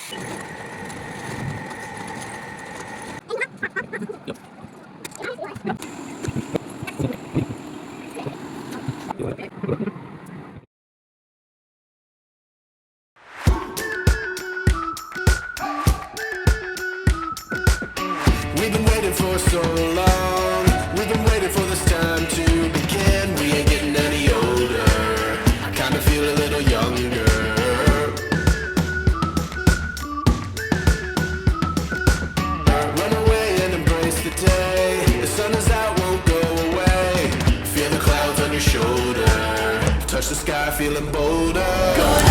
We've been waiting for so long. We've been waiting for this time to begin. We ain't getting any older. I kinda feel a little younger. Run away and embrace the day. The sun is out, won't go away. Feel the clouds on your shoulder. Touch the sky, feeling bolder.